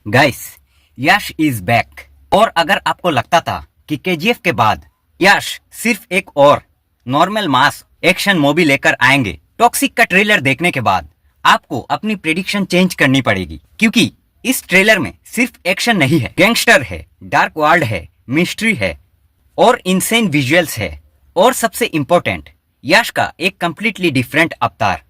Guys, Yash is back. और अगर आपको लगता था कि केजीएफ के बाद यश सिर्फ एक और नॉर्मल मास एक्शन मूवी लेकर आएंगे, टॉक्सिक का ट्रेलर देखने के बाद आपको अपनी प्रेडिक्शन चेंज करनी पड़ेगी, क्योंकि इस ट्रेलर में सिर्फ एक्शन नहीं है, गैंगस्टर है, डार्क वर्ल्ड है, मिस्ट्री है और इनसेन विजुअल्स है, और सबसे इम्पोर्टेंट यश का एक कंप्लीटली डिफरेंट अवतार।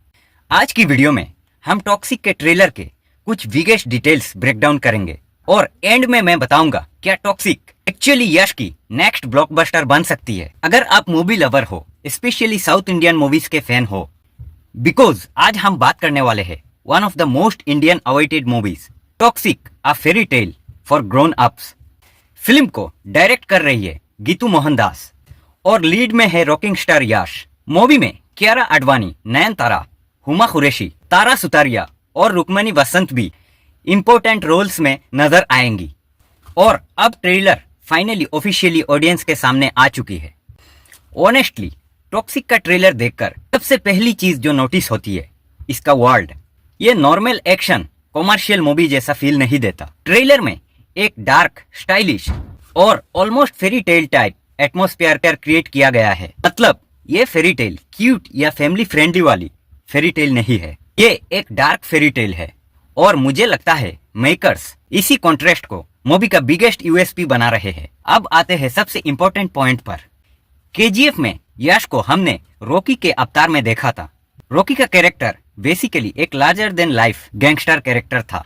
आज की वीडियो में हम टॉक्सिक के ट्रेलर के कुछ बिगेस्ट डिटेल्स ब्रेकडाउन करेंगे और एंड में मैं बताऊंगा क्या टॉक्सिक एक्चुअली यश की नेक्स्ट ब्लॉकबस्टर बन सकती है। अगर आप मूवी लवर हो, स्पेशली साउथ इंडियन मूवीज के फैन हो, बिकॉज आज हम बात करने वाले हैं one of the most Indian awaited movies toxic a fairy tale for grown ups. Film को डायरेक्ट कर रही है गीतू मोहनदास और लीड में है रॉकिंग स्टार यश। मूवी में कियारा आडवाणी, नयनतारा, हुमा कुरैशी, तारा सुतारिया और रुक्मणी वसंत भी इंपॉर्टेंट रोल्स में नजर आएंगी। और अब ट्रेलर फाइनली ऑफिशियली ऑडियंस के सामने आ चुकी है। ऑनेस्टली टॉक्सिक का ट्रेलर देखकर सबसे पहली चीज जो नोटिस होती है, इसका वर्ल्ड। ये नॉर्मल एक्शन कॉमर्शियल मूवी जैसा फील नहीं देता। ट्रेलर में एक डार्क, स्टाइलिश और almost fairy tale type atmosphere create किया गया है। मतलब ये फेरी टेल क्यूट या फैमिली फ्रेंडली वाली फेरी टेल नहीं है, ये एक डार्क फेरी टेल है। और मुझे लगता है मेकर्स इसी कॉन्ट्रास्ट को मूवी का बिगेस्ट यूएसपी बना रहे हैं। अब आते हैं सबसे इंपॉर्टेंट पॉइंट पर। केजीएफ में यश को हमने रॉकी के अवतार में देखा था। रॉकी का कैरेक्टर बेसिकली एक larger than life gangster character था,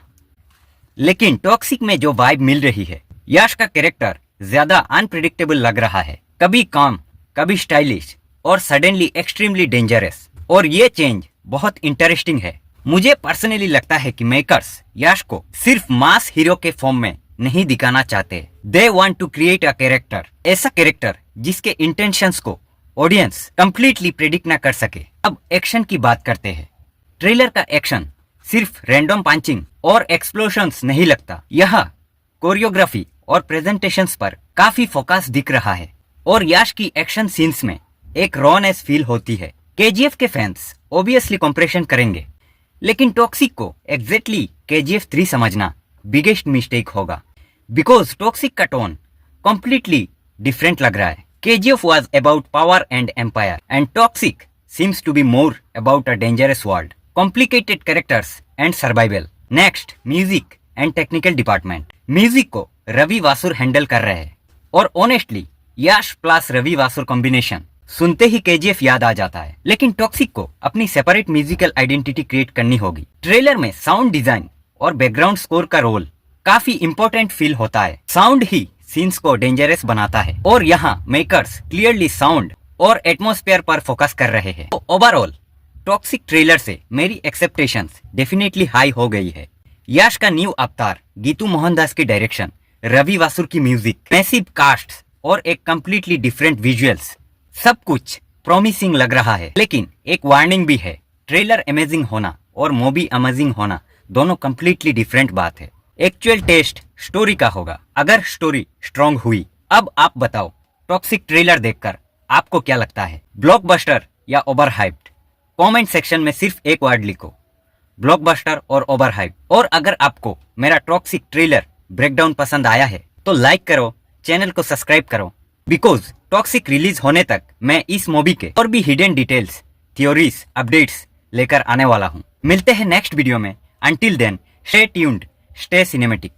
लेकिन टॉक्सिक में जो वाइब मिल रही है, यश का कैरेक्टर ज्यादा अनप्रिडिक्टेबल लग रहा है। कभी काम, कभी स्टाइलिश और सडनली एक्सट्रीमली डेंजरस। और ये चेंज बहुत इंटरेस्टिंग है। मुझे पर्सनली लगता है कि मेकर्स यश को सिर्फ मास हीरो के फॉर्म में नहीं दिखाना चाहते। They want to create a character, ऐसा कैरेक्टर जिसके इंटेंशंस को ऑडियंस कंप्लीटली प्रेडिक्ट ना कर सके। अब एक्शन की बात करते हैं। ट्रेलर का एक्शन सिर्फ रैंडम पंचिंग और एक्सप्लोशंस नहीं लगता। यह कोरियोग्राफी और प्रेजेंटेशंस पर काफी फोकस दिख रहा है और यश की एक्शन सीन्स में एक रॉनेस फील होती है। केजीएफ के फैंस ऑब्वियसली कंपैरिजन करेंगे, लेकिन टॉक्सिक को एग्जैक्टली केजीएफ 3 समझना बिगेस्ट मिस्टेक होगा, बिकॉज टॉक्सिक का टोन कंप्लीटली डिफरेंट लग रहा है। KGF was about power and empire and toxic seems to be more about a dangerous world, complicated characters and survival. Next, music and technical department. Music को Ravi Basrur handle कर रहे हैं और honestly Yash plus Ravi Basrur combination सुनते ही केजीएफ याद आ जाता है। लेकिन टॉक्सिक को अपनी सेपरेट म्यूजिकल आइडेंटिटी क्रिएट करनी होगी। ट्रेलर में साउंड डिजाइन और बैकग्राउंड स्कोर का रोल काफी इंपॉर्टेंट फील होता है। साउंड ही सीन्स को डेंजरस बनाता है और यहाँ मेकर्स क्लियरली साउंड और एटमॉस्फेयर पर फोकस कर रहे हैं। तो ओवरऑल टॉक्सिक ट्रेलर से मेरी एक्सेप्टेशंस डेफिनेटली हाई हो गई है। यश का न्यू अवतार, गीतू मोहनदास की डायरेक्शन, रवि वासुर की म्यूजिक, मैसिव कास्ट और एक कंप्लीटली डिफरेंट विजुअल्स, सब कुछ प्रॉमिसिंग लग रहा है। लेकिन एक वार्निंग भी है, ट्रेलर अमेजिंग होना और मूवी अमेजिंग होना दोनों कंप्लीटली डिफरेंट बात है। एक्चुअल टेस्ट स्टोरी का होगा, अगर स्टोरी स्ट्रॉन्ग हुई। अब आप बताओ, टॉक्सिक ट्रेलर देखकर आपको क्या लगता है, ब्लॉकबस्टर या ओवर हाइप्ड? कॉमेंट सेक्शन में सिर्फ एक वर्ड लिखो, ब्लॉकबस्टर और ओवर हाइप। और अगर आपको मेरा टॉक्सिक ट्रेलर ब्रेकडाउन पसंद आया है तो लाइक करो, चैनल को सब्सक्राइब करो, बिकॉज टॉक्सिक रिलीज होने तक मैं इस मूवी के और भी हिडन डिटेल्स, थ्योरीज, अपडेट्स लेकर आने वाला हूँ। मिलते हैं नेक्स्ट वीडियो में। Until then, stay tuned, stay cinematic.